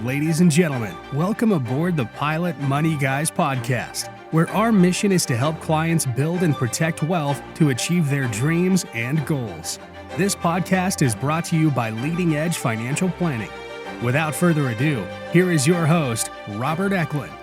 Ladies and gentlemen, welcome aboard the Pilot Money Guys podcast, where our mission is to help clients build and protect wealth to achieve their dreams and goals. This podcast is brought to you by Leading Edge Financial Planning. Without further ado, here is your host, Robert Eklund.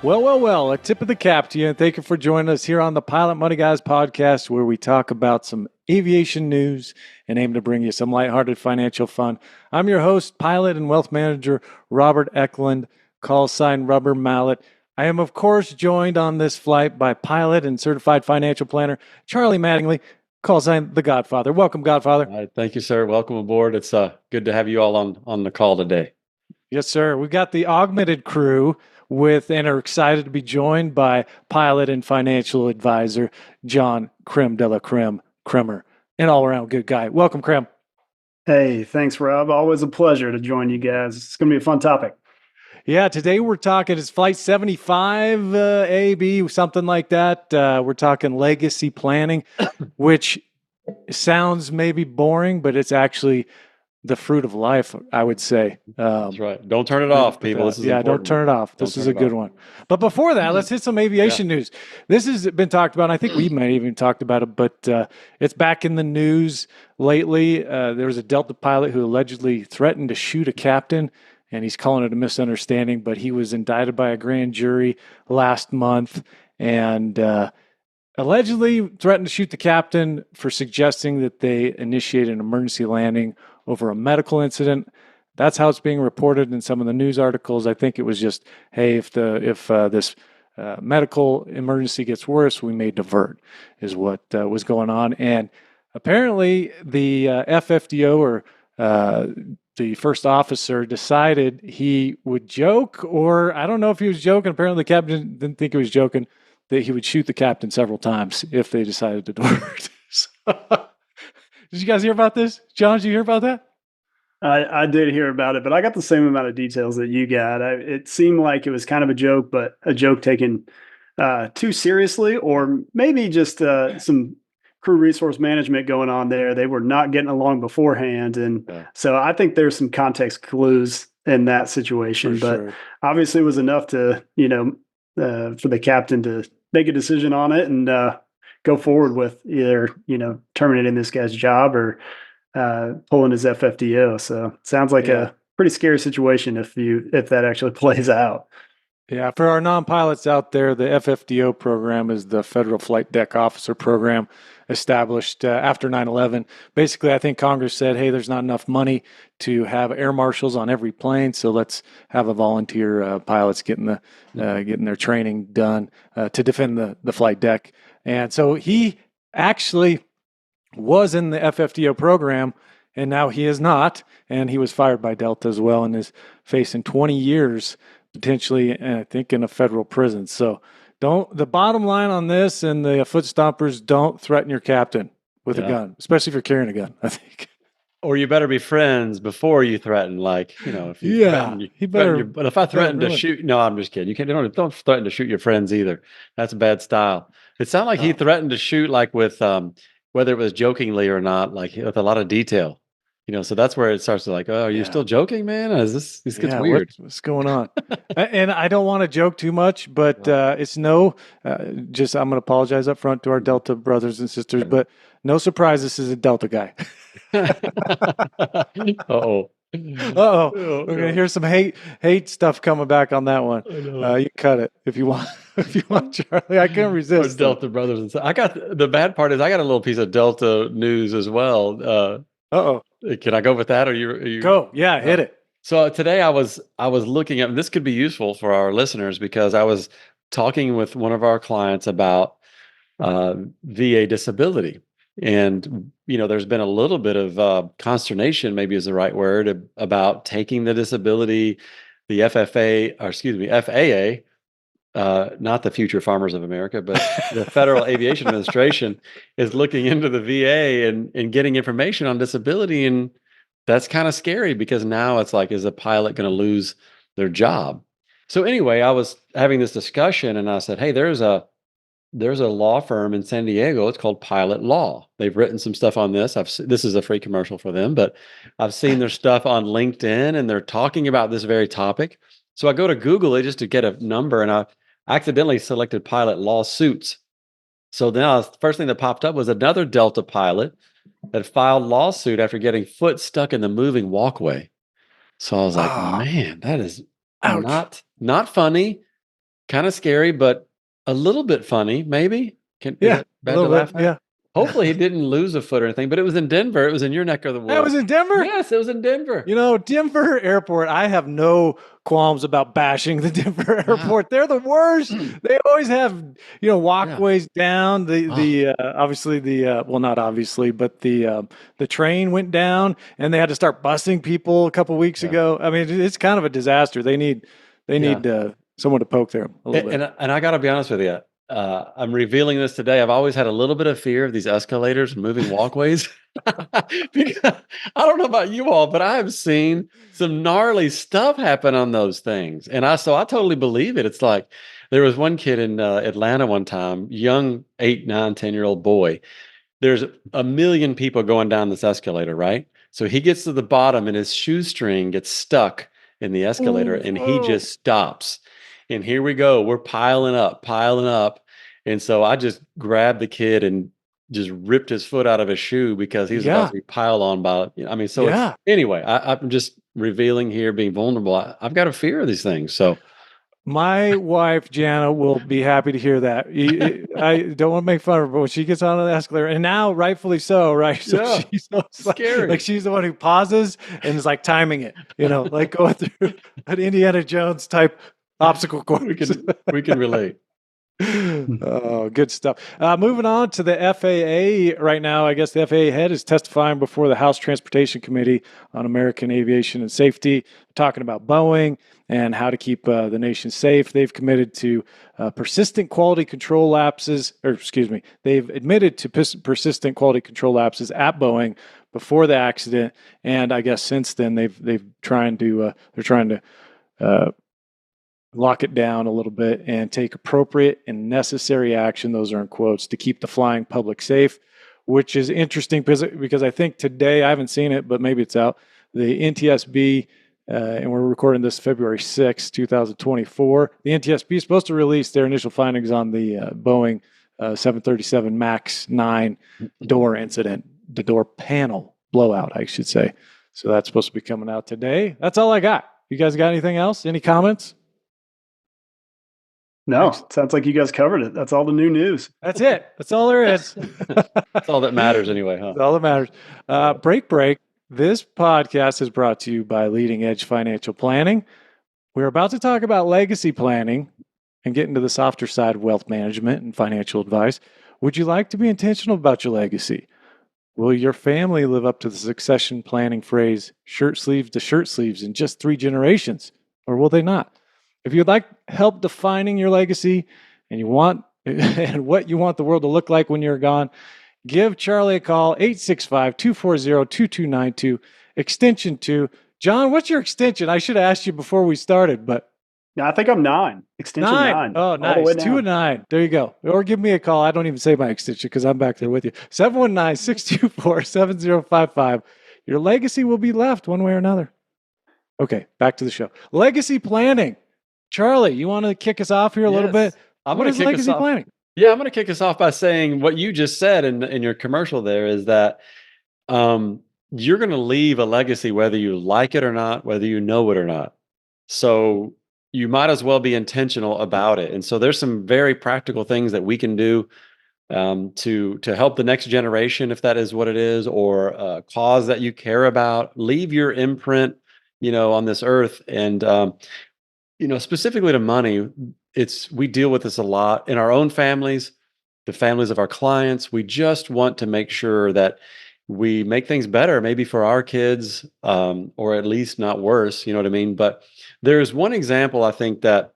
Well, a tip of the cap to you, and thank you for joining us here on the Pilot Money Guys podcast, where we talk about some aviation news and aim to bring you some lighthearted financial fun. I'm your host, pilot and wealth manager, Robert Eklund, call sign Rubber Mallet. I am, of course, joined on this flight by pilot and certified financial planner, Charlie Mattingly, call sign The Godfather. Welcome, Godfather. All right, thank you, sir. Welcome aboard. It's good to have you all on the call today. Yes, sir. We've got the augmented crew and are excited to be joined by pilot and financial advisor, Jon Cremer, an all-around good guy. Welcome, Crem. Hey, thanks, Rob. Always a pleasure to join you guys. It's going to be a fun topic. Yeah, today we're talking, it's Flight 75, A, B, something like that. We're talking legacy planning, which sounds maybe boring, but it's actually the fruit of life, I would say. That's right. Don't turn it off, people. This is important. Don't turn it off. This is a good one. But before that, let's hit some aviation news. This has been talked about. I think we might even talked about it, but it's back in the news lately. There was a Delta pilot who allegedly threatened to shoot a captain, and he's calling it a misunderstanding, but he was indicted by a grand jury last month and allegedly threatened to shoot the captain for suggesting that they initiate an emergency landing over a medical incident. That's how it's being reported in some of the news articles. I think it was just, hey, if this medical emergency gets worse, we may divert, is what was going on. And apparently the FFDO or the first officer decided he would joke, or I don't know if he was joking. Apparently the captain didn't think he was joking, that he would shoot the captain several times if they decided to divert. Did you guys hear about this? Jon, did you hear about that? I did hear about it, but I got the same amount of details that you got. It seemed like it was kind of a joke, but a joke taken too seriously, or maybe just some crew resource management going on there. They were not getting along beforehand. And so I think there's some context clues in that situation, but obviously it was enough to, for the captain to make a decision on it and go forward with either, terminating this guy's job or pulling his FFDO. So it sounds like a pretty scary situation if that actually plays out. Yeah, for our non-pilots out there, the FFDO program is the Federal Flight Deck Officer Program established after 9/11. Basically, I think Congress said, hey, there's not enough money to have air marshals on every plane, so let's have a volunteer pilots getting their training done to defend the flight deck. And so he actually was in the FFDO program, and now he is not, and he was fired by Delta as well and is facing 20 years potentially, I think, in a federal prison. So the bottom line on this and the foot stompers, don't threaten your captain with a gun, especially if you're carrying a gun, I think. Or you better be friends before you threaten. If you threaten, he better. But if I threaten to shoot, no, I'm just kidding. You can't. Don't threaten to shoot your friends either. That's bad style. It sounded like he threatened to shoot, with whether it was jokingly or not, with a lot of detail. So that's where it starts to are you still joking, man? This gets weird. What's going on? And I don't want to joke too much, but it's I'm going to apologize up front to our Delta brothers and sisters, but no surprise, this is a Delta guy. Uh-oh. We're going to hear some hate stuff coming back on that one. You can cut it if you want. If you want, Charlie, I can't resist. Delta brothers and I got the bad part is I got a little piece of Delta news as well. Can I go with that? Or you go? Yeah, hit it. So today I was looking at, and this could be useful for our listeners because I was talking with one of our clients about VA disability. And, there's been a little bit of consternation, maybe is the right word, about taking the disability, the FAA, not the Future Farmers of America, but the Federal Aviation Administration is looking into the VA and getting information on disability. And that's kind of scary because now it's is a pilot going to lose their job? So anyway, I was having this discussion and I said, hey, there's a there's a law firm in San Diego. It's called Pilot Law. They've written some stuff on this. This is a free commercial for them, but I've seen their stuff on LinkedIn, and they're talking about this very topic. So I go to Google it just to get a number, and I accidentally selected Pilot Lawsuits. So now the first thing that popped up was another Delta pilot that filed lawsuit after getting foot stuck in the moving walkway. So I was like, man, that is Ouch. not funny, kind of scary, but a little bit funny, maybe. Is Yeah, it a bad to little laugh bit. at? Yeah. Hopefully he didn't lose a foot or anything, but it was in Denver. It was in your neck of the That was woods. in Denver? Yes, it was in Denver. Denver Airport, I have no qualms about bashing the Denver Airport. They're the worst. They always have, walkways down. Obviously well, not obviously, but the train went down and they had to start busing people a couple weeks ago. I mean, it's kind of a disaster. They need someone to poke them a little bit. And I got to be honest with you. I'm revealing this today. I've always had a little bit of fear of these escalators and moving walkways. Because I don't know about you all, but I have seen some gnarly stuff happen on those things. And I totally believe it. It's like there was one kid in Atlanta one time, young 8, 9, 10-year-old boy. There's a million people going down this escalator, right? So he gets to the bottom and his shoestring gets stuck in the escalator and he just stops. And here we go. We're piling up, piling up. And so I just grabbed the kid and just ripped his foot out of his shoe because he was about to be piled on by, anyway, I'm just revealing here, being vulnerable. I've got a fear of these things. So my wife, Jana, will be happy to hear that. I don't want to make fun of her, but when she gets on the escalator, and now rightfully so, right? So she's so scary. Like she's the one who pauses and is like timing it, like going through an Indiana Jones type obstacle course. We can relate. Oh, good stuff. Moving on to the FAA right now. I guess the FAA head is testifying before the House Transportation Committee on American Aviation and Safety, talking about Boeing and how to keep the nation safe. They've committed to persistent quality control lapses, they've admitted to persistent quality control lapses at Boeing before the accident, and I guess since then they're trying to lock it down a little bit and take appropriate and necessary action, those are in quotes, to keep the flying public safe, which is interesting because I think today, I haven't seen it, but maybe it's out, the NTSB, and we're recording this February 6, 2024, the NTSB is supposed to release their initial findings on the Boeing 737 MAX 9 door incident, the door panel blowout, I should say. So that's supposed to be coming out today. That's all I got. You guys got anything else? Any comments? No, sounds like you guys covered it. That's all the new news. That's it. That's all there is. That's all that matters anyway, huh? That's all that matters. Break. This podcast is brought to you by Leading Edge Financial Planning. We're about to talk about legacy planning and get into the softer side of wealth management and financial advice. Would you like to be intentional about your legacy? Will your family live up to the succession planning phrase, shirt sleeves to shirt sleeves, in just 3 generations? Or will they not? If you'd like help defining your legacy and what you want the world to look like when you're gone, give Charlie a call, 865-240-2292, extension 2. John, what's your extension? I should have asked you before we started, but... No, I think I'm 9. Extension 9. Oh, nice. 2 and 9. There you go. Or give me a call. I don't even say my extension because I'm back there with you. 719-624-7055. Your legacy will be left one way or another. Okay, back to the show. Legacy planning. Charlie, you want to kick us off here a little bit? What is legacy planning? Yeah, I'm going to kick us off by saying what you just said in your commercial there is that you're going to leave a legacy whether you like it or not, whether you know it or not. So you might as well be intentional about it. And so there's some very practical things that we can do to help the next generation, if that is what it is, or a cause that you care about. Leave your imprint, on this earth. And specifically to money, we deal with this a lot in our own families, the families of our clients. We just want to make sure that we make things better, maybe for our kids, or at least not worse. You know what I mean? But there's one example I think that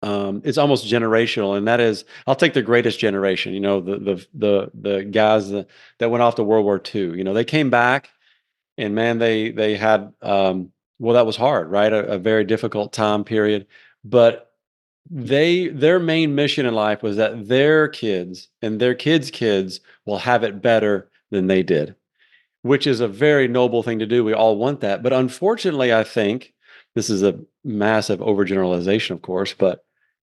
it's almost generational, and that is, I'll take the greatest generation. The guys that went off to World War II. They came back, and man, they had. Well, that was hard, right? A very difficult time period. But their main mission in life was that their kids and their kids' kids will have it better than they did, which is a very noble thing to do. We all want that. But unfortunately, I think this is a massive overgeneralization, of course, but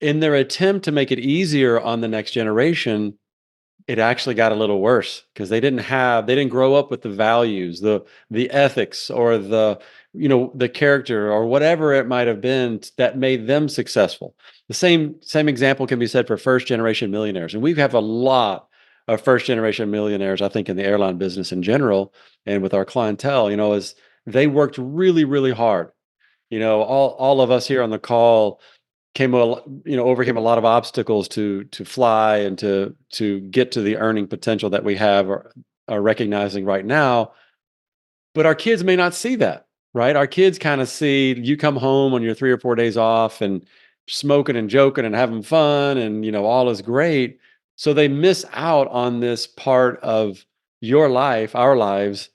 in their attempt to make it easier on the next generation, it actually got a little worse because they didn't grow up with the values, the ethics, or the character, or whatever it might have been that made them successful. The same example can be said for first generation millionaires, and we have a lot of first generation millionaires, I think, in the airline business in general, and with our clientele, as they worked really, really hard. All of us here on the call overcame a lot of obstacles to fly and to get to the earning potential that we have or are recognizing right now. But our kids may not see that, right? Our kids kind of see you come home on your 3 or 4 days off and smoking and joking and having fun, and all is great. So they miss out on this part of your life, our lives,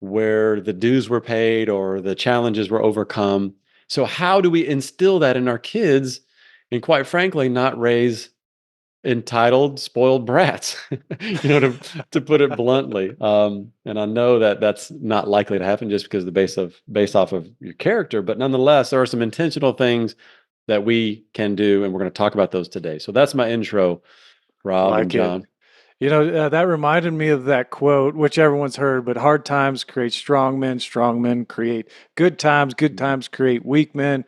where the dues were paid or the challenges were overcome. So how do we instill that in our kids, and quite frankly, not raise entitled, spoiled brats, to put it bluntly. And I know that that's not likely to happen just because based off of your character, but nonetheless, there are some intentional things that we can do, and we're going to talk about those today. So that's my intro, Rob and John. That reminded me of that quote, which everyone's heard, but hard times create strong men create good times create weak men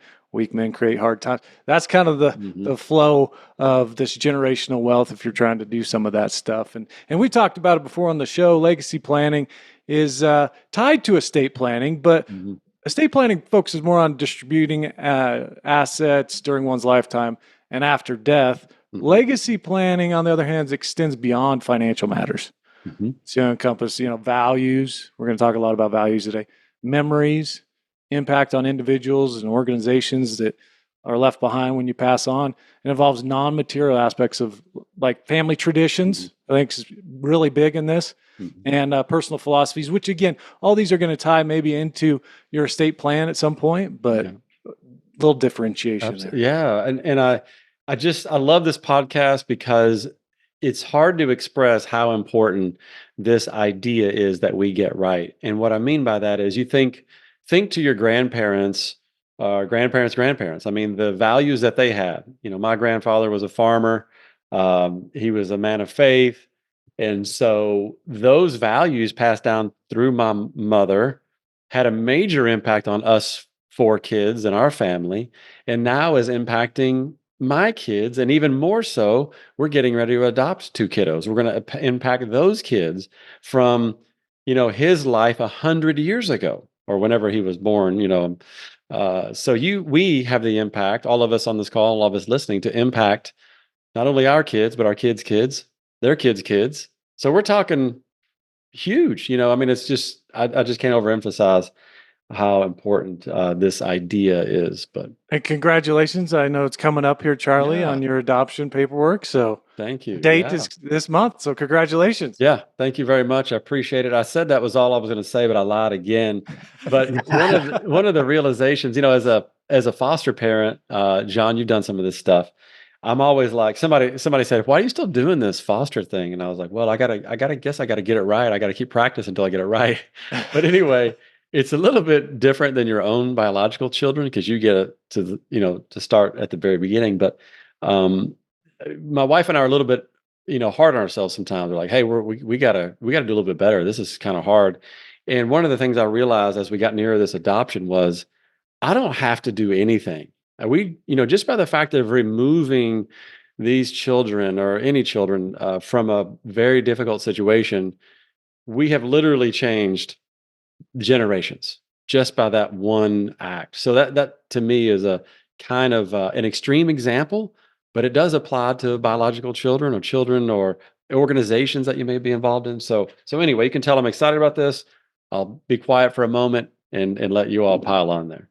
create hard times. That's kind of the flow of this generational wealth if you're trying to do some of that stuff. And we talked about it before on the show. Legacy planning is tied to estate planning, but estate planning focuses more on distributing assets during one's lifetime and after death. Legacy planning, on the other hand, extends beyond financial matters. It's going to encompass, values. We're going to talk a lot about values today. Memories, impact on individuals and organizations that are left behind when you pass on. It involves non-material aspects of like family traditions. I think is really big in this. And personal philosophies, which again, all these are going to tie maybe into your estate plan at some point, but a little differentiation there. Yeah, and I love this podcast because it's hard to express how important this idea is that we get right. And what I mean by that is you think to your grandparents, grandparents. I mean, the values that they had. My grandfather was a farmer. He was a man of faith. And so those values passed down through my mother had a major impact on us 4 kids and our family, and now is impacting my kids. And even more so, we're getting ready to adopt 2 kiddos. We're going to impact those kids from, his life 100 years ago or whenever he was born, So we have the impact, all of us on this call, all of us listening, to impact not only our kids, but our kids' kids, their kids' kids. So we're talking huge, I mean, it's just, I just can't overemphasize how important this idea is. And congratulations. I know it's coming up here, Charlie, on your adoption paperwork. So thank you. Date is this month. So congratulations. Yeah. Thank you very much. I appreciate it. I said that was all I was going to say, but I lied again. But one of the realizations, as a foster parent, John, you've done some of this stuff. I'm always like, somebody said, why are you still doing this foster thing? And I was like, well, I gotta get it right. I gotta keep practicing until I get it right. But anyway, it's a little bit different than your own biological children because you get to start at the very beginning. But my wife and I are a little bit, hard on ourselves sometimes. We're like, hey, we gotta do a little bit better. This is kind of hard. And one of the things I realized as we got nearer this adoption was I don't have to do anything. Just by the fact of removing these children or any children from a very difficult situation, we have literally changed generations just by that one act. So that to me is a kind of an extreme example, but it does apply to biological children or organizations that you may be involved in. So anyway, you can tell I'm excited about this. I'll be quiet for a moment and let you all pile on there.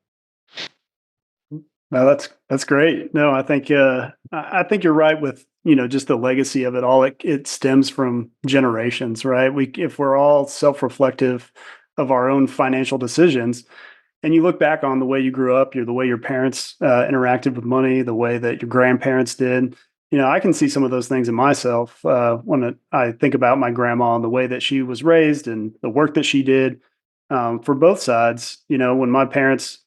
No, that's great. No, I think you're right with, just the legacy of it all. It stems from generations, right? If we're all self-reflective of our own financial decisions, and you look back on the way you grew up, the way your parents interacted with money, the way that your grandparents did. I can see some of those things in myself when I think about my grandma and the way that she was raised and the work that she did for both sides. When my parents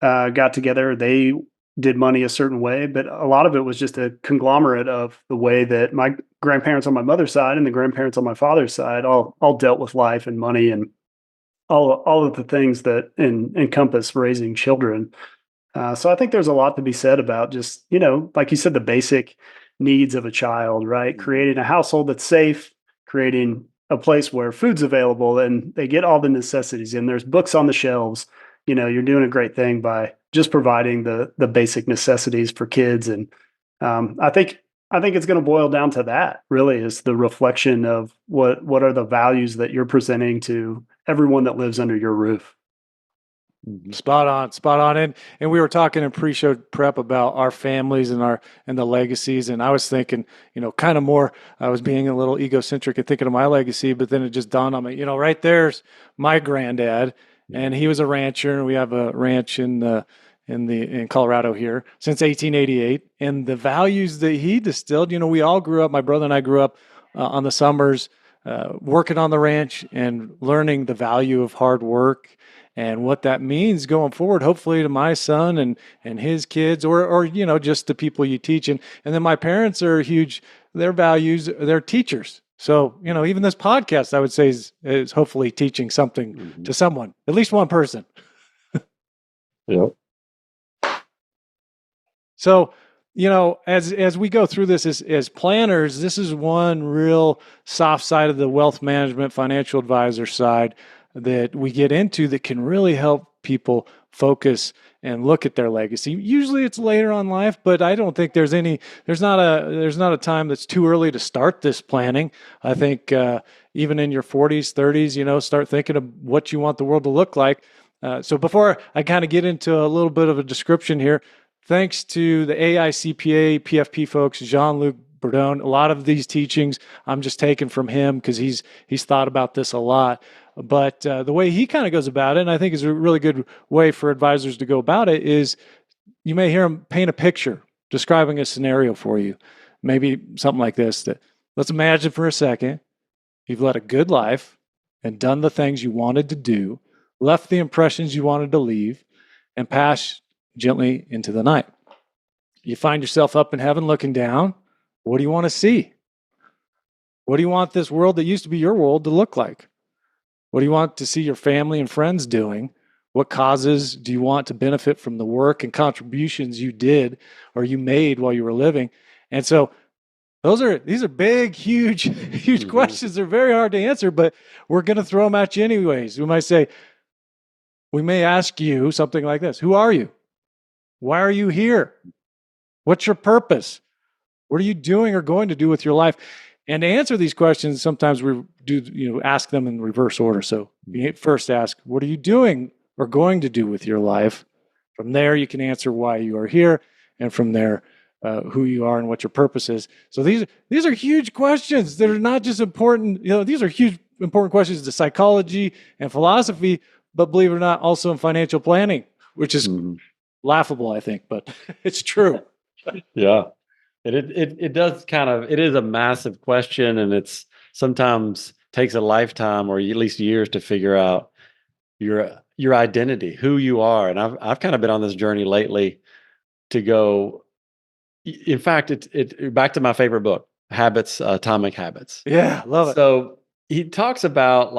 got together, they did money a certain way, but a lot of it was just a conglomerate of the way that my grandparents on my mother's side and the grandparents on my father's side all dealt with life and money and all of the things that encompass raising children. So I think there's a lot to be said about just, like you said, the basic needs of a child, right? Creating a household that's safe, creating a place where food's available and they get all the necessities and there's books on the shelves. You're doing a great thing by just providing the basic necessities for kids. And I think it's going to boil down to that really is the reflection of what are the values that you're presenting to everyone that lives under your roof. Spot on. And we were talking in pre-show prep about our families and the legacies. And I was thinking, kind of more, I was being a little egocentric and thinking of my legacy, but then it just dawned on me, right there's my granddad, and he was a rancher, and we have a ranch in Colorado here since 1888. And the values that he distilled, we all grew up, my brother and I grew up on the summers working on the ranch and learning the value of hard work and what that means going forward, hopefully to my son and his kids or just the people you teach. And then my parents are huge, their values, they're teachers. So, even this podcast, I would say is hopefully teaching something to someone, at least one person. Yep. So, as we go through this as planners, this is one real soft side of the wealth management financial advisor side that we get into that can really help people focus and look at their legacy. Usually it's later on life, but I don't think there's not a time that's too early to start this planning. I think even in your 40s, 30s, start thinking of what you want the world to look like. So before I kind of get into a little bit of a description here, thanks to the AICPA, PFP folks, Jean-Luc Bourdon, a lot of these teachings I'm just taking from him because he's thought about this a lot. But the way he kind of goes about it, and I think is a really good way for advisors to go about it, is you may hear him paint a picture, describing a scenario for you. Maybe something like this, that let's imagine for a second, you've led a good life and done the things you wanted to do, left the impressions you wanted to leave, and passed gently into the night. You find yourself up in heaven looking down. What do you want to see? What do you want this world that used to be your world to look like? What do you want to see your family and friends doing? What causes do you want to benefit from the work and contributions you did or you made while you were living? And so these are big, huge questions. They're very hard to answer, but we're going to throw them at you anyways. We may ask you something like this. Who are you? Why are you here? What's your purpose? What are you doing or going to do with your life? And to answer these questions, sometimes we do, ask them in reverse order. So you first ask, what are you doing or going to do with your life? From there, you can answer why you are here. And from there, who you are and what your purpose is. So these are huge questions that are not just important. These are huge, important questions to psychology and philosophy, but believe it or not, also in financial planning, which is laughable, I think, but it's true. Yeah. It does it is a massive question, and it's sometimes takes a lifetime or at least years to figure out your identity, who you are. And I've kind of been on this journey lately to go. In fact, it back to my favorite book, Atomic Habits. Yeah, love it. So he talks about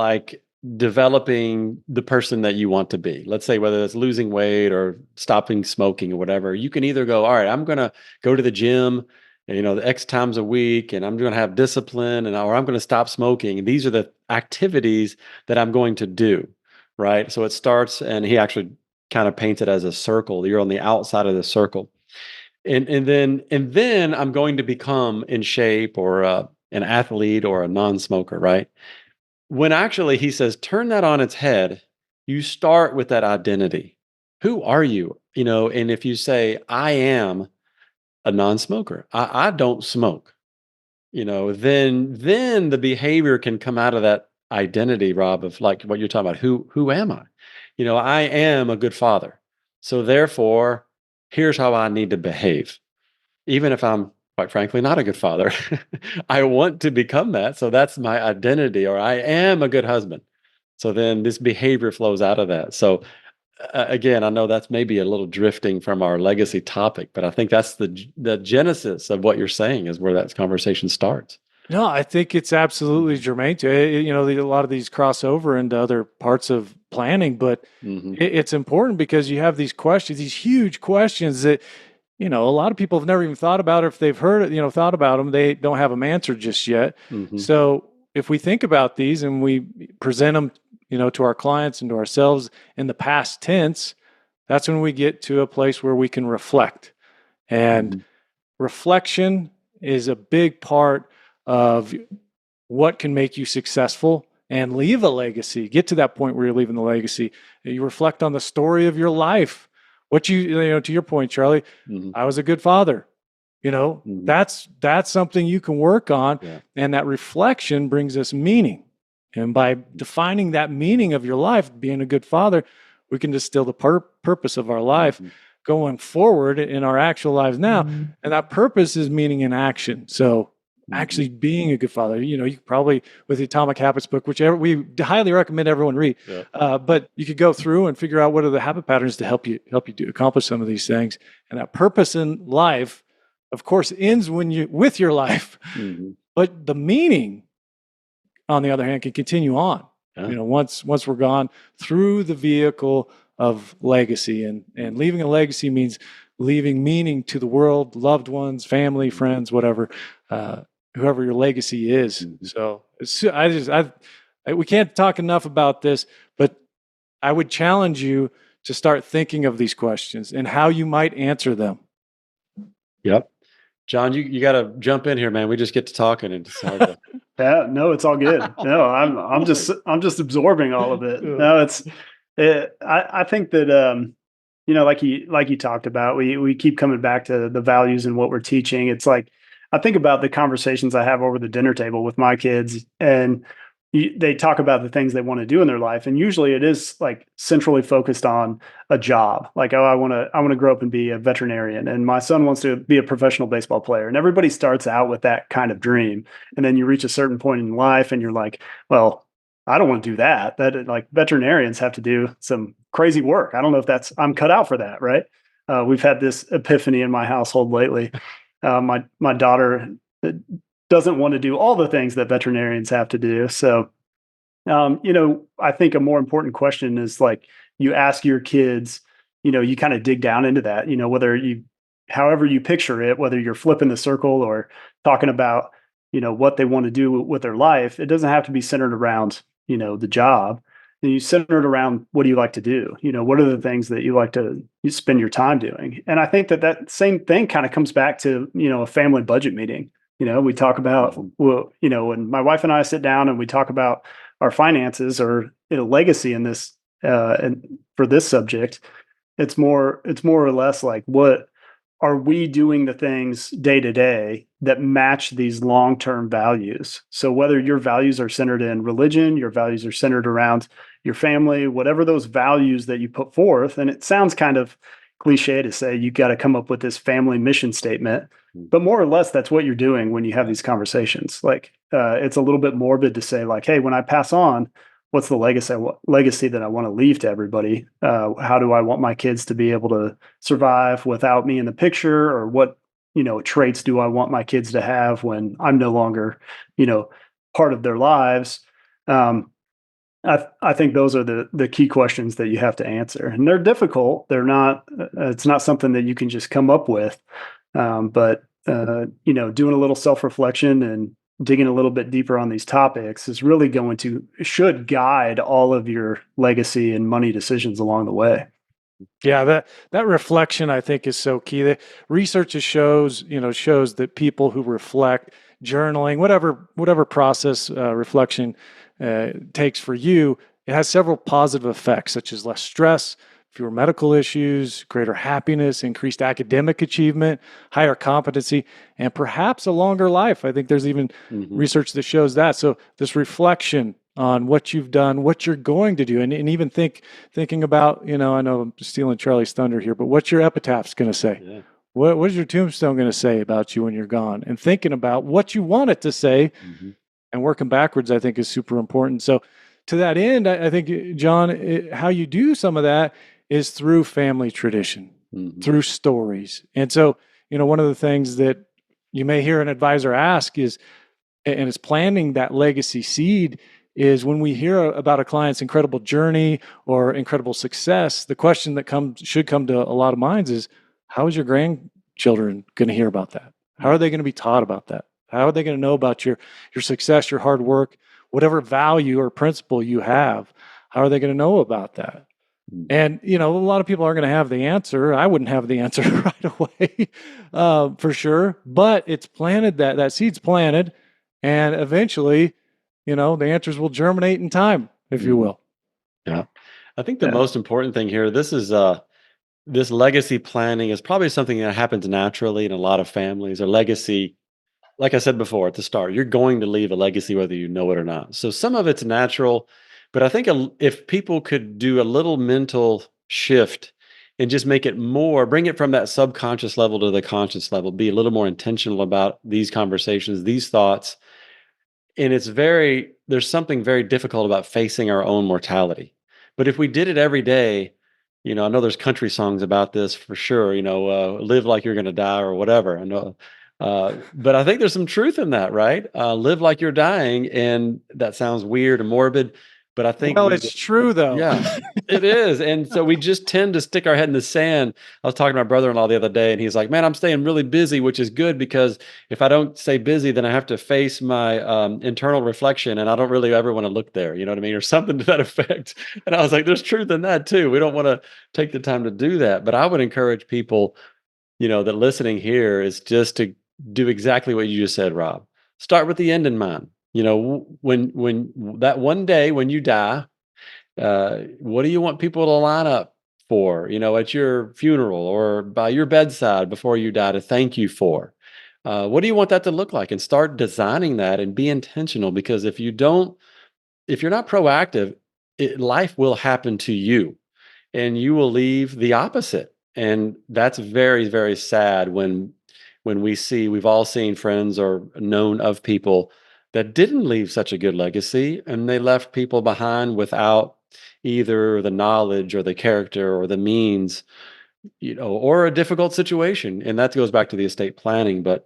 developing the person that you want to be. Let's say whether it's losing weight or stopping smoking or whatever, you can either go, all right, I'm going to go to the gym, the X times a week, and I'm going to have discipline, or I'm going to stop smoking. And these are the activities that I'm going to do, right? So it starts, and he actually kind of paints it as a circle. You're on the outside of the circle. And then I'm going to become in shape or an athlete or a non-smoker, right? When actually he says, turn that on its head, you start with that identity. Who are you? And if you say, I am a non-smoker, I don't smoke, then the behavior can come out of that identity, Rob, of like what you're talking about. Who am I? I am a good father. So therefore, here's how I need to behave. Even if I'm, quite frankly, not a good father, I want to become that. So that's my identity, or I am a good husband. So then this behavior flows out of that. So again, I know that's maybe a little drifting from our legacy topic, but I think that's the genesis of what you're saying is where that conversation starts. No, I think it's absolutely germane to it. A lot of these cross over into other parts of planning, but it's important because you have these questions, these huge questions that, a lot of people have never even thought about, or if they've heard it, thought about them, they don't have them answered just yet. So if we think about these and we present them, to our clients and to ourselves in the past tense, that's when we get to a place where we can reflect. And reflection is a big part of what can make you successful and leave a legacy. Get to that point where you're leaving the legacy. You reflect on the story of your life. What to your point, Charlie, I was a good father. That's something you can work on. Yeah. And that reflection brings us meaning. And by defining that meaning of your life, being a good father, we can distill the purpose of our life going forward in our actual lives now. And that purpose is meaning in action. So actually being a good father, you probably, with the Atomic Habits book, whichever we highly recommend everyone read, but you could go through and figure out what are the habit patterns to help you accomplish some of these things. And that purpose in life, of course, ends with your life, but the meaning, on the other hand, can continue on. Yeah. Once we're gone through the vehicle of legacy, and leaving a legacy means leaving meaning to the world, loved ones, family, friends, whatever, whoever your legacy is. So we can't talk enough about this, but I would challenge you to start thinking of these questions and how you might answer them. Yep. Jon, you got to jump in here, man. We just get to talking and it's hard to... Yeah, no, it's all good. No, I'm just absorbing all of it. No, I think that like you talked about, we keep coming back to the values and what we're teaching. It's like I think about the conversations I have over the dinner table with my kids, and they talk about the things they want to do in their life, and usually it is like centrally focused on a job. Like, oh, I want to grow up and be a veterinarian, and my son wants to be a professional baseball player. And everybody starts out with that kind of dream, and then you reach a certain point in life, and you're like, well, I don't want to do that. That, like, veterinarians have to do some crazy work. I don't know if I'm cut out for that, right? We've had this epiphany in my household lately. My daughter doesn't want to do all the things that veterinarians have to do. So, I think a more important question is, like, you ask your kids, you kind of dig down into that, however you picture it, whether you're flipping the circle or talking about, what they want to do with their life. It doesn't have to be centered around, the job. And you center it around, what do you like to do? What are the things that you like to spend your time doing? And I think that same thing kind of comes back to, a family budget meeting. We talk about, when my wife and I sit down and we talk about our finances or legacy in this, and for this subject, it's more or less like, what are we doing the things day to day that match these long-term values? So whether your values are centered in religion, your values are centered around your family, whatever those values that you put forth, and it sounds kind of cliche to say you got to come up with this family mission statement, but more or less that's what you're doing when you have these conversations. Like, it's a little bit morbid to say, like, hey, when I pass on, what's the legacy that I want to leave to everybody? How do I want my kids to be able to survive without me in the picture? Or what, traits do I want my kids to have when I'm no longer, part of their lives? I think those are the key questions that you have to answer, and they're difficult. They're not. It's not something that you can just come up with. But doing a little self-reflection and digging a little bit deeper on these topics is really should guide all of your legacy and money decisions along the way. Yeah, that reflection, I think, is so key. The research shows that people who reflect, journaling, whatever process reflection takes for you, it has several positive effects, such as less stress, fewer medical issues, greater happiness, increased academic achievement, higher competency, and perhaps a longer life. I think there's even research that shows that. So this reflection on what you've done, what you're going to do, and even thinking about, I know I'm stealing Charlie's thunder here, but what's your epitaph's going to say? Yeah. What is your tombstone going to say about you when you're gone? And thinking about what you want it to say and working backwards, I think, is super important. So to that end, I think, Jon, how you do some of that is through family tradition, through stories. And so, one of the things that you may hear an advisor ask is, and it's planting that legacy seed, is when we hear about a client's incredible journey or incredible success, the question that should come to a lot of minds is, how is your grandchildren going to hear about that? How are they going to be taught about that? How are they going to know about your success, your hard work, whatever value or principle you have? How are they going to know about that? And, a lot of people aren't going to have the answer. I wouldn't have the answer right away, for sure. But it's planted, that seed's planted, and eventually, the answers will germinate in time, if you will. Yeah. I think the most important thing here, this legacy planning is probably something that happens naturally in a lot of families. A legacy, like I said before at the start, you're going to leave a legacy whether you know it or not. So some of it's natural, but I think if people could do a little mental shift and just bring it from that subconscious level to the conscious level, be a little more intentional about these conversations, these thoughts. And there's something very difficult about facing our own mortality. But if we did it every day, I know there's country songs about this for sure, live like you're going to die or whatever. I know. But I think there's some truth in that, right? Live like you're dying. And that sounds weird and morbid, but I think it's true though. Yeah, it is. And so we just tend to stick our head in the sand. I was talking to my brother-in-law the other day, and he's like, man, I'm staying really busy, which is good, because if I don't stay busy, then I have to face my internal reflection, and I don't really ever want to look there. You know what I mean? Or something to that effect. And I was like, there's truth in that too. We don't want to take the time to do that. But I would encourage people, that listening here is just to do exactly what you just said, Rob. Start with the end in mind. When that one day when you die, what do you want people to line up for, at your funeral or by your bedside before you die to thank you for? What do you want that to look like? And start designing that and be intentional, because if you're not proactive, life will happen to you and you will leave the opposite. And that's very, very sad when we've all seen friends or known of people that didn't leave such a good legacy, and they left people behind without either the knowledge or the character or the means, or a difficult situation. And that goes back to the estate planning. But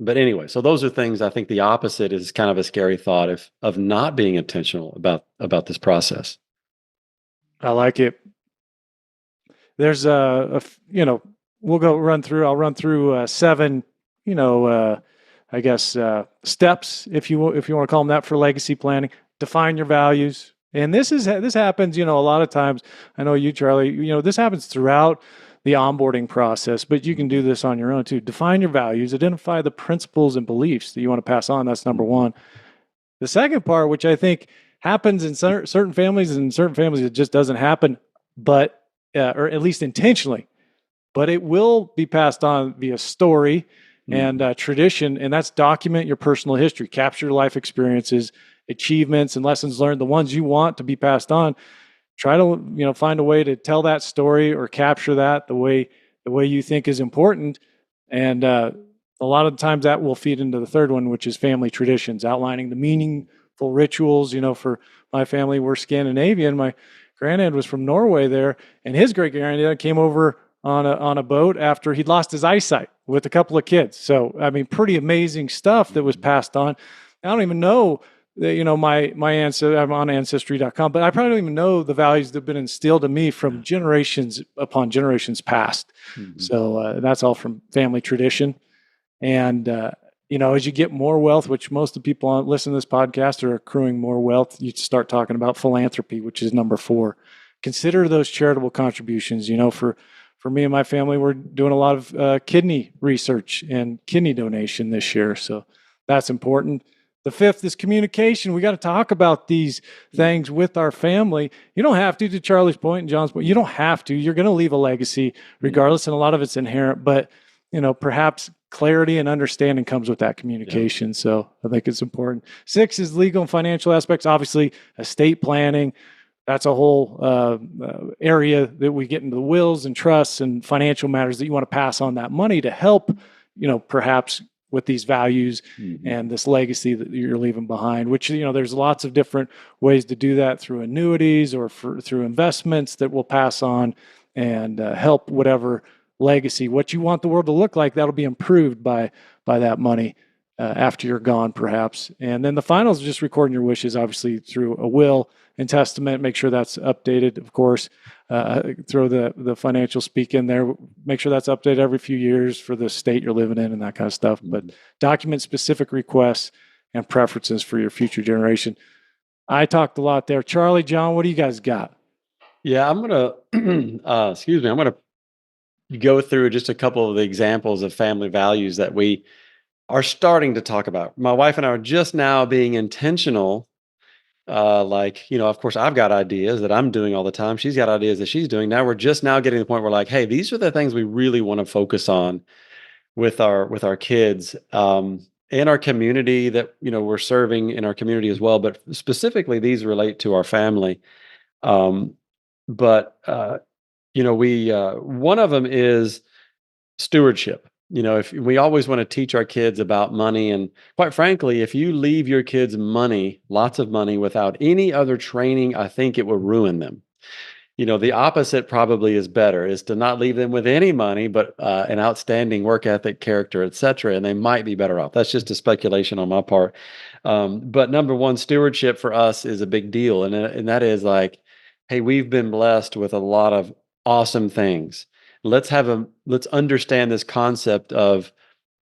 anyway, so those are things. I think the opposite is kind of a scary thought of not being intentional about this process. I like it. There's I'll run through 7, I guess, steps, if you want to call them that, for legacy planning. Define your values. And this happens, a lot of times. I know you, Charlie, this happens throughout the onboarding process, but you can do this on your own too. Define your values, identify the principles and beliefs that you want to pass on. That's number one. The second part, which I think happens in certain families, and in certain families it just doesn't happen, but or at least intentionally, but it will be passed on via story and tradition, and that's document your personal history, capture your life experiences, achievements, and lessons learned, the ones you want to be passed on. Try to find a way to tell that story or capture that the way you think is important, and a lot of times that will feed into the third one, which is family traditions, outlining the meaningful rituals. For my family, we're Scandinavian. My granddad was from Norway there, and his great granddad came over on a boat after he'd lost his eyesight with a couple of kids. So, I mean, pretty amazing stuff that was passed on. I don't even know that, my ancestry, I'm on ancestry.com, but I probably don't even know the values that have been instilled in me from generations upon generations past. So that's all from family tradition. And, as you get more wealth, which most of the people listening to this podcast are accruing more wealth, you start talking about philanthropy, which is number 4. Consider those charitable contributions. For me and my family, we're doing a lot of kidney research and kidney donation this year. So that's important. The 5th is communication. We got to talk about these things with our family. You don't have to Charlie's point and Jon's point, you don't have to. You're going to leave a legacy regardless, and a lot of it's inherent. But, perhaps clarity and understanding comes with that communication. Yeah. So I think it's important. 6 is legal and financial aspects. Obviously, estate planning. That's a whole area that we get into the wills and trusts and financial matters that you want to pass on that money to help, perhaps with these values and this legacy that you're leaving behind, which, there's lots of different ways to do that through annuities or through investments that will pass on and help whatever legacy, what you want the world to look like, that'll be improved by that money after you're gone, perhaps. And then the final is just recording your wishes, obviously through a will and testament. Make sure that's updated, of course. Throw the financial speak in there. Make sure that's updated every few years for the state you're living in and that kind of stuff. But document specific requests and preferences for your future generation. I talked a lot there. Charlie, John, what do you guys got? Yeah, I'm going to, I'm going to go through just a couple of the examples of family values that we are starting to talk about. My wife and I are just now being intentional. Of course, I've got ideas that I'm doing all the time. She's got ideas that she's doing. Now we're just now getting to the point where like, hey, these are the things we really want to focus on with our kids and our community that, we're serving in our community as well. But specifically, these relate to our family. One of them is stewardship. If we always want to teach our kids about money, and quite frankly, if you leave your kids money, lots of money, without any other training, I think it will ruin them. The opposite probably is better, is to not leave them with any money, but an outstanding work ethic, character, etc. And they might be better off. That's just a speculation on my part. But number one, stewardship for us is a big deal. And that is like, hey, we've been blessed with a lot of awesome things. Let's understand this concept of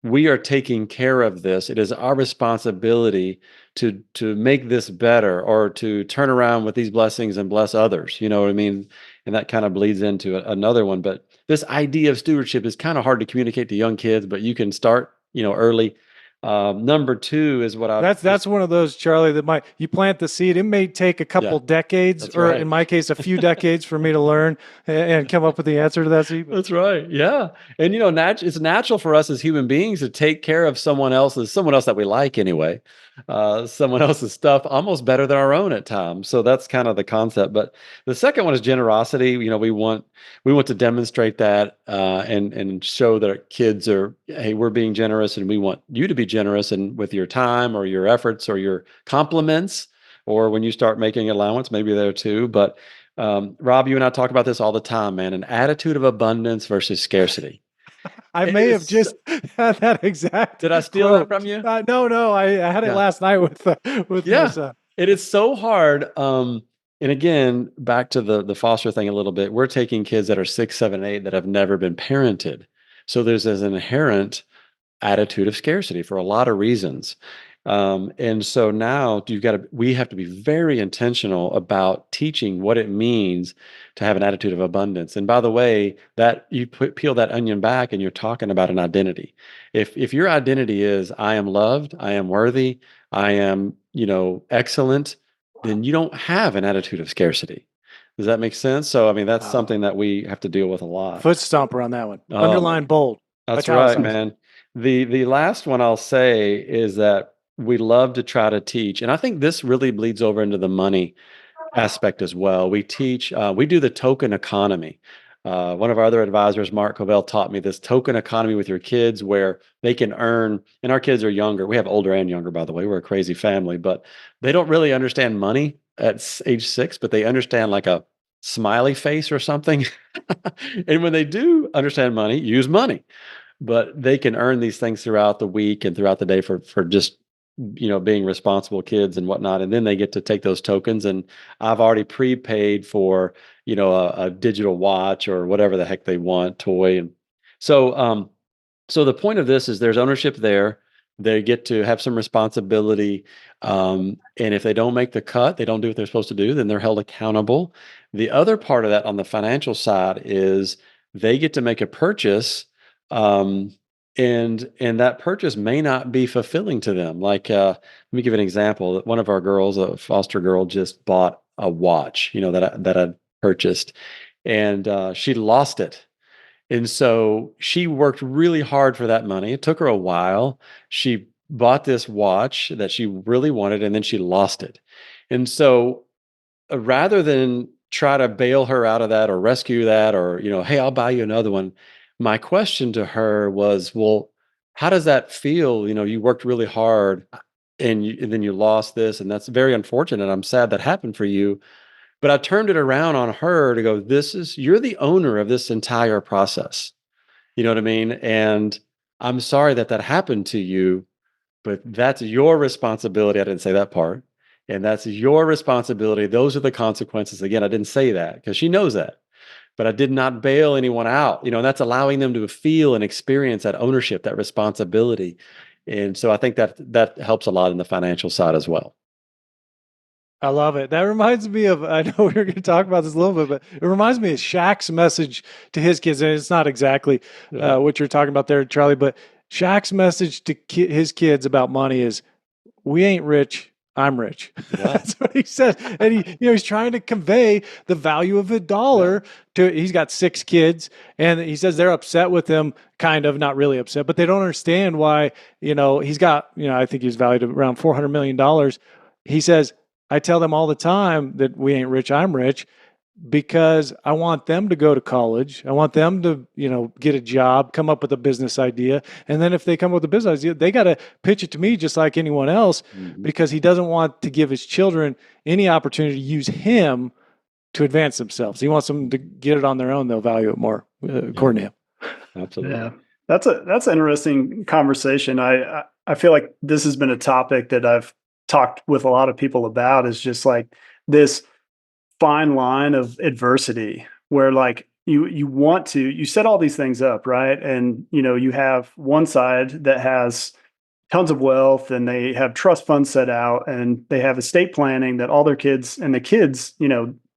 we are taking care of this. It is our responsibility to make this better, or to turn around with these blessings and bless others. You know what I mean? And that kind of bleeds into another one. But this idea of stewardship is kind of hard to communicate to young kids, but you can start, early. Number two is what that's one of those, Charlie, that you plant the seed. It may take a couple decades, or in my case, a few decades for me to learn and come up with the answer to that seed. That's right. Yeah. And, it's natural for us as human beings to take care of someone else that we like anyway, someone else's stuff almost better than our own at times. So that's kind of the concept. But the second one is generosity. We want to demonstrate that and show that our kids are, hey, we're being generous, and we want you to be generous and with your time or your efforts or your compliments, or when you start making allowance, maybe there too. But Rob, you and I talk about this all the time, man, an attitude of abundance versus scarcity. I may have just had that exact. Did I steal quote. that from you? No, I had it last night with my son. It is so hard. And again, back to the foster thing a little bit. We're taking kids that are 6, 7, 8 that have never been parented. So there's this inherent attitude of scarcity for a lot of reasons. And so now we have to be very intentional about teaching what it means to have an attitude of abundance. And by the way, that you peel that onion back and you're talking about an identity. If your identity is, I am loved, I am worthy, I am, excellent, then you don't have an attitude of scarcity. Does that make sense? So, I mean, that's something that we have to deal with a lot. Foot stomper on that one. Underline bold. That's right, man. The last one I'll say is that we love to try to teach, and I think this really bleeds over into the money aspect as well. We teach, we do the token economy. One of our other advisors, Mark Covell, taught me this token economy with your kids, where they can earn, and our kids are younger. We have older and younger, by the way. We're a crazy family, but they don't really understand money at age 6, but they understand like a smiley face or something. And when they do understand money, use money. But they can earn these things throughout the week and throughout the day for just, being responsible kids and whatnot. And then they get to take those tokens. And I've already prepaid for, a digital watch or whatever the heck they want, toy. And so the point of this is there's ownership there. They get to have some responsibility. And if they don't make the cut, they don't do what they're supposed to do, then they're held accountable. The other part of that on the financial side is they get to make a purchase. And that purchase may not be fulfilling to them. Like, let me give an example. One of our girls, a foster girl, just bought a watch, that I purchased, and she lost it. And so she worked really hard for that money. It took her a while. She bought this watch that she really wanted, and then she lost it. And so rather than try to bail her out of that or rescue that or, hey, I'll buy you another one, my question to her was, well, how does that feel? You worked really hard and then you lost this, and that's very unfortunate. I'm sad that happened for you. But I turned it around on her to go, you're the owner of this entire process. You know what I mean? And I'm sorry that that happened to you, but that's your responsibility. I didn't say that part. And that's your responsibility. Those are the consequences. Again, I didn't say that because she knows that, but I did not bail anyone out, and that's allowing them to feel and experience that ownership, that responsibility. And so I think that helps a lot in the financial side as well. I love it. That reminds me of, I know we're going to talk about this a little bit, but it reminds me of Shaq's message to his kids. And it's not exactly what you're talking about there, Charlie, but Shaq's message to his kids about money is, we ain't rich, I'm rich. Yeah. That's what he said. And he's trying to convey the value of a dollar he's got 6 kids, and he says they're upset with him, kind of, not really upset, but they don't understand why, he's got, I think he's valued at around $400 million. He says, I tell them all the time that we ain't rich, I'm rich, because I want them to go to college. I want them to, get a job, come up with a business idea. And then if they come up with a business idea, they got to pitch it to me just like anyone else, because he doesn't want to give his children any opportunity to use him to advance themselves. He wants them to get it on their own. They'll value it more, according to him. Absolutely. Yeah. That's an interesting conversation. I feel like this has been a topic that I've talked with a lot of people about, is just like this fine line of adversity where like you set all these things up, right? And you have one side that has tons of wealth, and they have trust funds set out, and they have estate planning that all their kids, and the kids,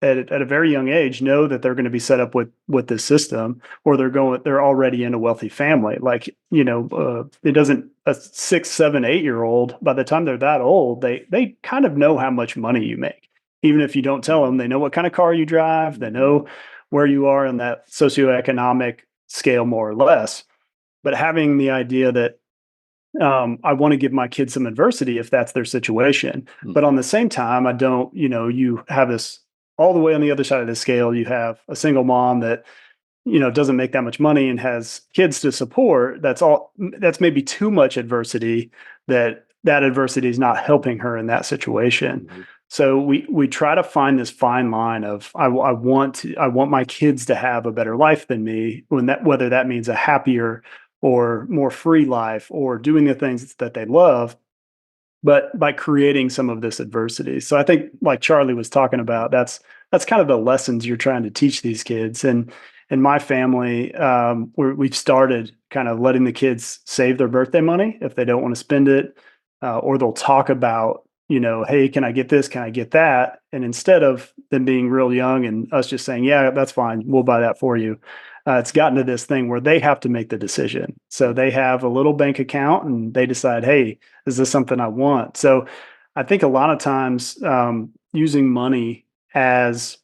at a very young age, know that they're going to be set up with this system, or they're already in a wealthy family. Like, it doesn't, a 6, 7, 8-year-old, by the time they're that old, they kind of know how much money you make. Even if you don't tell them, they know what kind of car you drive, they know where you are in that socioeconomic scale, more or less. But having the idea that I want to give my kids some adversity if that's their situation. But on the same time, I don't, you have this all the way on the other side of the scale. You have a single mom that, doesn't make that much money and has kids to support. That's maybe too much adversity, that adversity is not helping her in that situation. So we try to find this fine line of, I want my kids to have a better life than me, whether that means a happier or more free life, or doing the things that they love, but by creating some of this adversity. So I think, like Charlie was talking about, that's kind of the lessons you're trying to teach these kids. And in my family, we've started kind of letting the kids save their birthday money if they don't want to spend it, or they'll talk about, hey, can I get this? Can I get that? And instead of them being real young and us just saying, yeah, that's fine, we'll buy that for you, it's gotten to this thing where they have to make the decision. So they have a little bank account and they decide, hey, is this something I want? So I think a lot of times using money as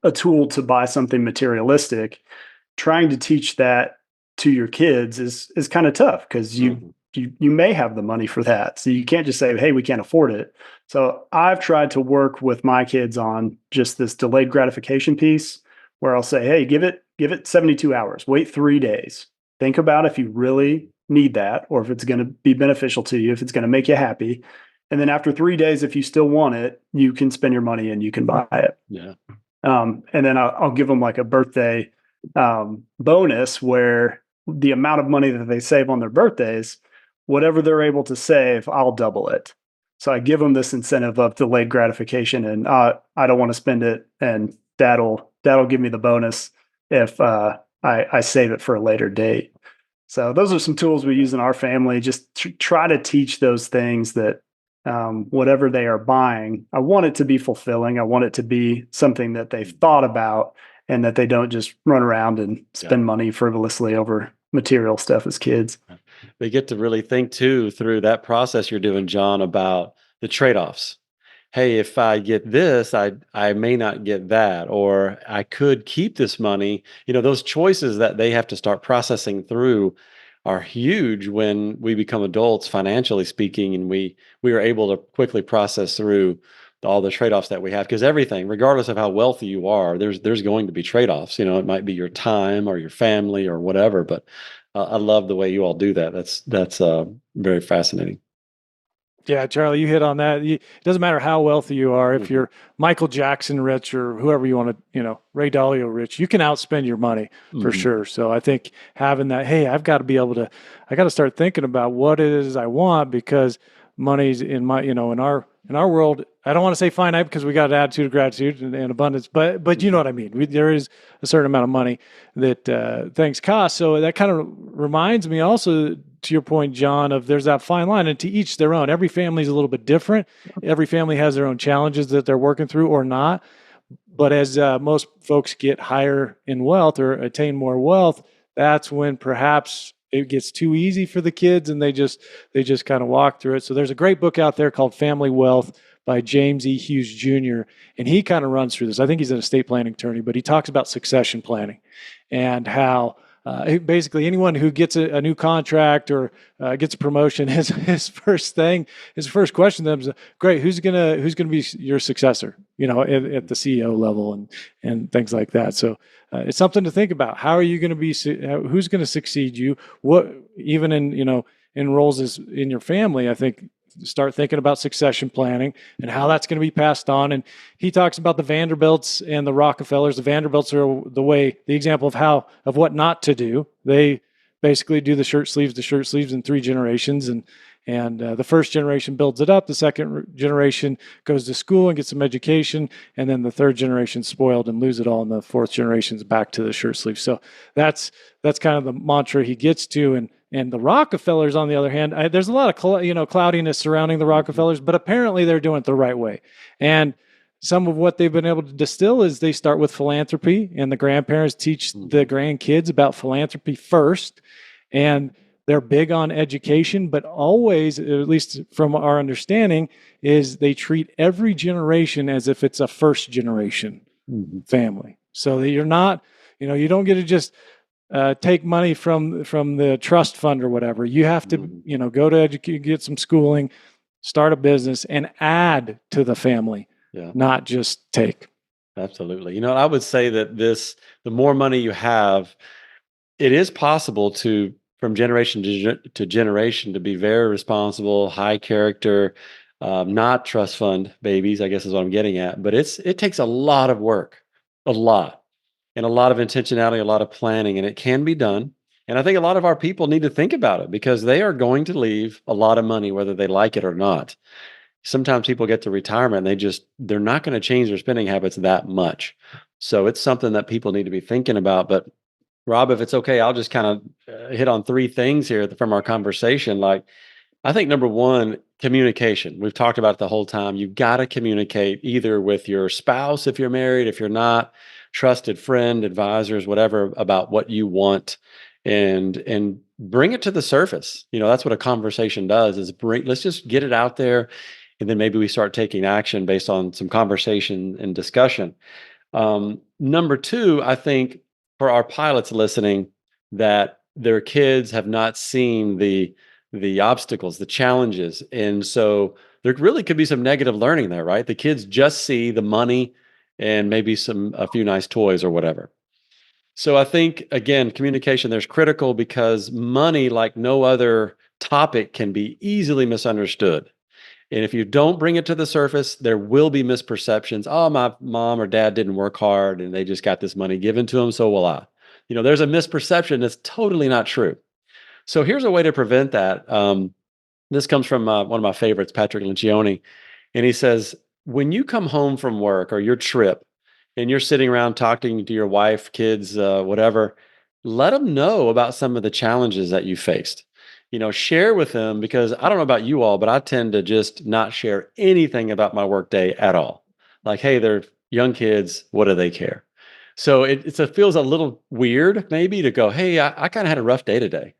a tool to buy something materialistic, trying to teach that to your kids is kind of tough, because you may have the money for that. So you can't just say, hey, we can't afford it. So I've tried to work with my kids on just this delayed gratification piece, where I'll say, hey, give it 72 hours, wait 3 days. Think about if you really need that, or if it's going to be beneficial to you, if it's going to make you happy. And then after 3 days, if you still want it, you can spend your money and you can buy it. Yeah. And then I'll give them like a birthday bonus, where the amount of money that they save on their birthdays, whatever they're able to save, I'll double it. So I give them this incentive of delayed gratification, and I don't want to spend it, and that'll give me the bonus if I save it for a later date. So those are some tools we use in our family, just to try to teach those things, that whatever they are buying, I want it to be fulfilling. I want it to be something that they've thought about, and that they don't just run around and spend money frivolously over material stuff as kids. They get to really think too through that process you're doing, John, about the trade-offs. hey, if I get this, I may not get that, or I could keep this money. Those choices that they have to start processing through are huge when we become adults, financially speaking, and we are able to quickly process through all the trade-offs that we have, because everything, regardless of how wealthy you are, there's going to be trade-offs. It might be your time or your family or whatever, but I love the way you all do that. That's very fascinating. Yeah, Charlie, you hit on that. It doesn't matter how wealthy you are. If you're Michael Jackson rich or whoever you want to, Ray Dalio rich, you can outspend your money for sure. So I think having that, hey, I got to start thinking about what it is I want, because money's in my, in our world. I don't want to say finite, because we got an attitude of gratitude and abundance, but you know what I mean. There is a certain amount of money that things cost. So that kind of reminds me also, to your point, John, of there's that fine line, and to each their own. Every family is a little bit different. Every family has their own challenges that they're working through or not. But as most folks get higher in wealth or attain more wealth, that's when perhaps it gets too easy for the kids, and they just kind of walk through it. So there's a great book out there called Family Wealth by James E. Hughes Jr., and he kind of runs through this. I think he's an estate planning attorney, but he talks about succession planning and how basically anyone who gets a new contract or gets a promotion, his first question to them is, great, who's gonna be your successor, at the CEO level and things like that. So it's something to think about. How are you going to be, who's going to succeed you? What, even in roles as in your family, I think start thinking about succession planning and how that's going to be passed on. And he talks about the Vanderbilts and the Rockefellers. The Vanderbilts are the example of what not to do. They basically do the shirt sleeves in 3 generations. And the first generation builds it up. The second generation goes to school and gets some education. And then the third generation spoiled and lose it all. And the fourth generation's back to the shirt sleeve. So that's kind of the mantra he gets to. And the Rockefellers, on the other hand, there's a lot of cloudiness surrounding the Rockefellers, but apparently they're doing it the right way. And some of what they've been able to distill is they start with philanthropy, and the grandparents teach the grandkids about philanthropy first. And they're big on education, but always, at least from our understanding, is they treat every generation as if it's a first generation family. So that you're not, you don't get to just take money from the trust fund or whatever. You have to, go to educate, get some schooling, start a business, and add to the family, not just take. Absolutely. I would say that the more money you have, it is possible from generation to generation, to be very responsible, high character, not trust fund babies, I guess is what I'm getting at. But it takes a lot of work, a lot, and a lot of intentionality, a lot of planning, and it can be done. And I think a lot of our people need to think about it, because they are going to leave a lot of money, whether they like it or not. Sometimes people get to retirement and they're not going to change their spending habits that much. So it's something that people need to be thinking about. But Rob, if it's okay, I'll just kind of hit on 3 things here from our conversation. Like, I think number 1, communication. We've talked about it the whole time. You've got to communicate either with your spouse, if you're married, if you're not, trusted friend, advisors, whatever, about what you want, and bring it to the surface. That's what a conversation does, is let's just get it out there. And then maybe we start taking action based on some conversation and discussion. Number 2, I think, for our pilots listening, that their kids have not seen the obstacles, the challenges. And so there really could be some negative learning there, right? The kids just see the money and maybe a few nice toys or whatever. So I think, again, communication there's critical, because money, like no other topic, can be easily misunderstood. And if you don't bring it to the surface, there will be misperceptions. Oh, my mom or dad didn't work hard and they just got this money given to them, so will I. There's a misperception that's totally not true. So here's a way to prevent that. This comes from one of my favorites, Patrick Lencioni. And he says, when you come home from work or your trip and you're sitting around talking to your wife, kids, whatever, let them know about some of the challenges that you faced. Share with them, because I don't know about you all, but I tend to just not share anything about my workday at all. Like, hey, they're young kids. What do they care? So it feels a little weird maybe to go, hey, I kind of had a rough day today.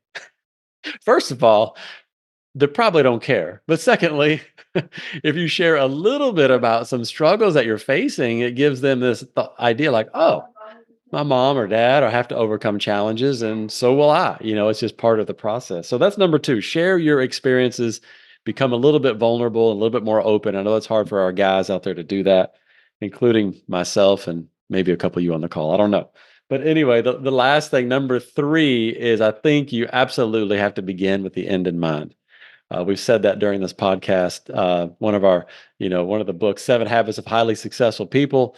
First of all, they probably don't care. But secondly, if you share a little bit about some struggles that you're facing, it gives them this idea like, oh, my mom or dad or have to overcome challenges, and so will I. It's just part of the process. So that's number two. Share your experiences, become a little bit vulnerable, a little bit more open. I know it's hard for our guys out there to do that, including myself and maybe a couple of you on the call. I don't know. But anyway, the last thing, number three, is I think you absolutely have to begin with the end in mind. We've said that during this podcast. One of the books, Seven Habits of Highly Successful People,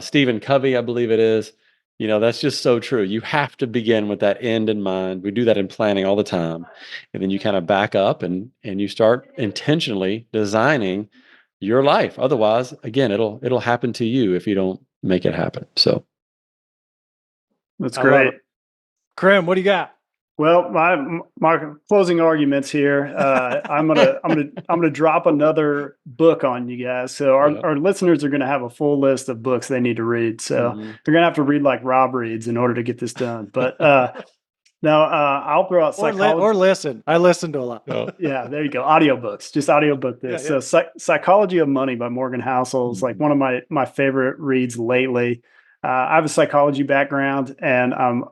Stephen Covey, I believe it is. That's just so true. You have to begin with that end in mind. We do that in planning all the time. And then you kind of back up and you start intentionally designing your life. Otherwise, again, it'll happen to you if you don't make it happen. So That's I love great. it. Krem, what do you got? Well, my closing arguments here. I'm gonna drop another book on you guys. So our listeners are gonna have a full list of books they need to read. So they're gonna have to read like Rob reads in order to get this done. But now I'll throw out psychology. Or listen. I listen to a lot. Oh. Yeah, there you go. Audiobooks. Just audiobook this. Yeah. So Psychology of Money by Morgan Housel is like one of my favorite reads lately. I have a psychology background and I'm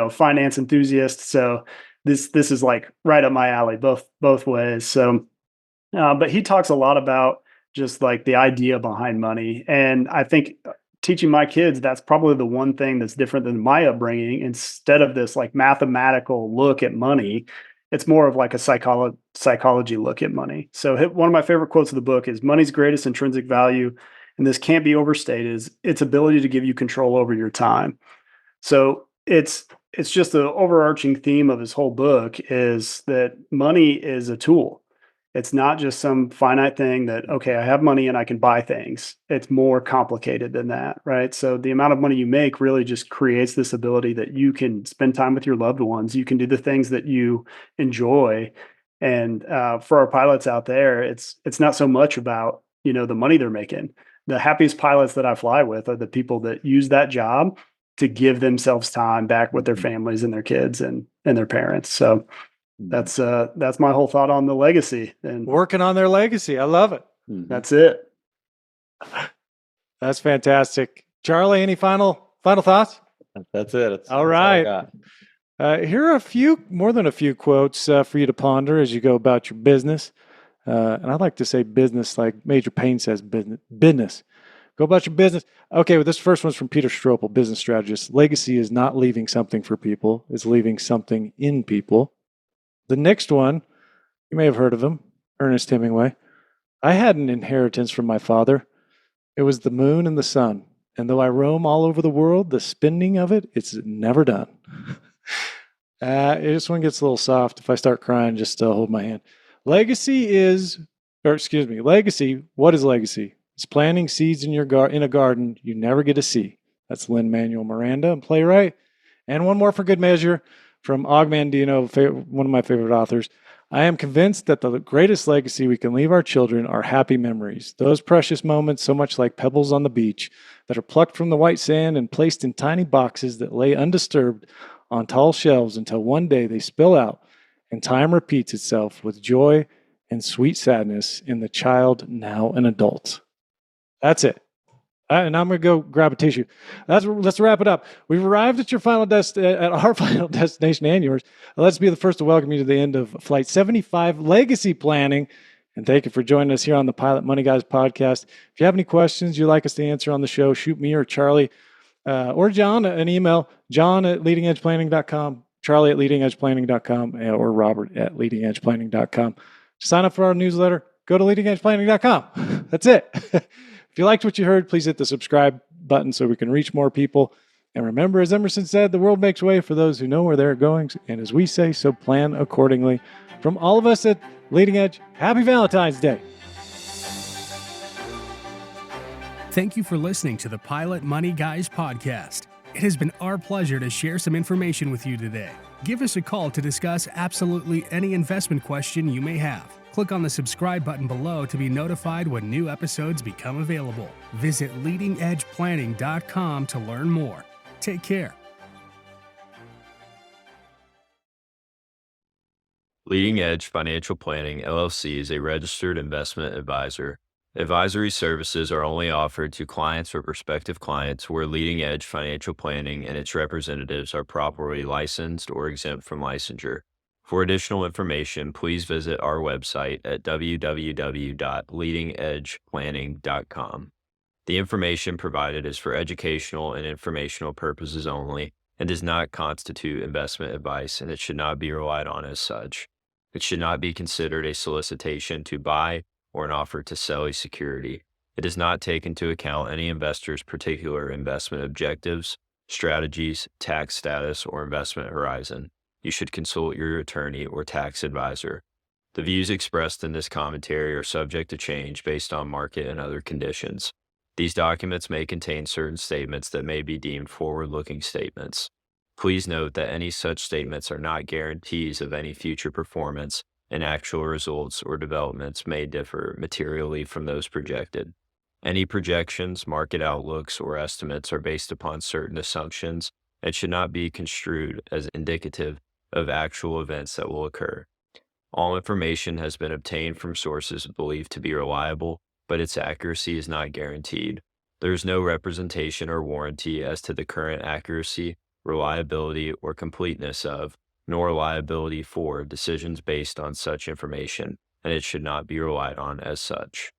finance enthusiast. So this is like right up my alley, both ways. So, but he talks a lot about just like the idea behind money. And I think teaching my kids, that's probably the one thing that's different than my upbringing. Instead of this like mathematical look at money, it's more of like a psychology look at money. So one of my favorite quotes of the book is money's greatest intrinsic value, and this can't be overstated, is its ability to give you control over your time. So it's just the overarching theme of his whole book is that money is a tool. It's not just some finite thing that, okay, I have money and I can buy things. It's more complicated than that, right? So the amount of money you make really just creates this ability that you can spend time with your loved ones. You can do the things that you enjoy. And for our pilots out there, it's not so much about, the money they're making. The happiest pilots that I fly with are the people that use that job to give themselves time back with their families and their kids and their parents. So that's my whole thought on the legacy and working on their legacy. I love it. That's it. That's fantastic. Charlie, any final thoughts? That's it. All right. Here are more than a few quotes for you to ponder as you go about your business. And I like to say business like Major Payne says business. Go about your business. Okay, well, this first one's from Peter Stropel, business strategist. Legacy is not leaving something for people. It's leaving something in people. The next one, you may have heard of him, Ernest Hemingway. I had an inheritance from my father. It was the moon and the sun. And though I roam all over the world, the spinning of it, it's never done. This one gets a little soft. If I start crying, just hold my hand. Legacy, what is legacy? It's planting seeds in in a garden you never get to see. That's Lin-Manuel Miranda, a playwright. And one more for good measure from Og Mandino, one of my favorite authors. I am convinced that the greatest legacy we can leave our children are happy memories. Those precious moments, so much like pebbles on the beach, that are plucked from the white sand and placed in tiny boxes that lay undisturbed on tall shelves until one day they spill out and time repeats itself with joy and sweet sadness in the child, now an adult. That's it. And I'm going to go grab a tissue. Let's wrap it up. We've arrived at our final destination and yours. Let's be the first to welcome you to the end of Flight 75, Legacy Planning. And thank you for joining us here on the Pilot Money Guys podcast. If you have any questions you'd like us to answer on the show, shoot me or Charlie or John an email, john@leadingedgeplanning.com, charlie@leadingedgeplanning.com, or robert@leadingedgeplanning.com. To sign up for our newsletter, go to leadingedgeplanning.com. That's it. If you liked what you heard, please hit the subscribe button so we can reach more people. And remember, as Emerson said, the world makes way for those who know where they're going. And as we say, so plan accordingly. From all of us at Leading Edge, happy Valentine's Day. Thank you for listening to the Pilot Money Guys podcast. It has been our pleasure to share some information with you today. Give us a call to discuss absolutely any investment question you may have. Click on the subscribe button below to be notified when new episodes become available. Visit leadingedgeplanning.com to learn more. Take care. Leading Edge Financial Planning, LLC is a registered investment advisor. Advisory services are only offered to clients or prospective clients where Leading Edge Financial Planning and its representatives are properly licensed or exempt from licensure. For additional information, please visit our website at www.leadingedgeplanning.com. The information provided is for educational and informational purposes only and does not constitute investment advice, and it should not be relied on as such. It should not be considered a solicitation to buy or an offer to sell a security. It does not take into account any investor's particular investment objectives, strategies, tax status, or investment horizon. You should consult your attorney or tax advisor. The views expressed in this commentary are subject to change based on market and other conditions. These documents may contain certain statements that may be deemed forward-looking statements. Please note that any such statements are not guarantees of any future performance, and actual results or developments may differ materially from those projected. Any projections, market outlooks, or estimates are based upon certain assumptions and should not be construed as indicative of actual events that will occur. All information has been obtained from sources believed to be reliable, but its accuracy is not guaranteed. There is no representation or warranty as to the current accuracy, reliability, or completeness of, nor liability for decisions based on such information, and it should not be relied on as such.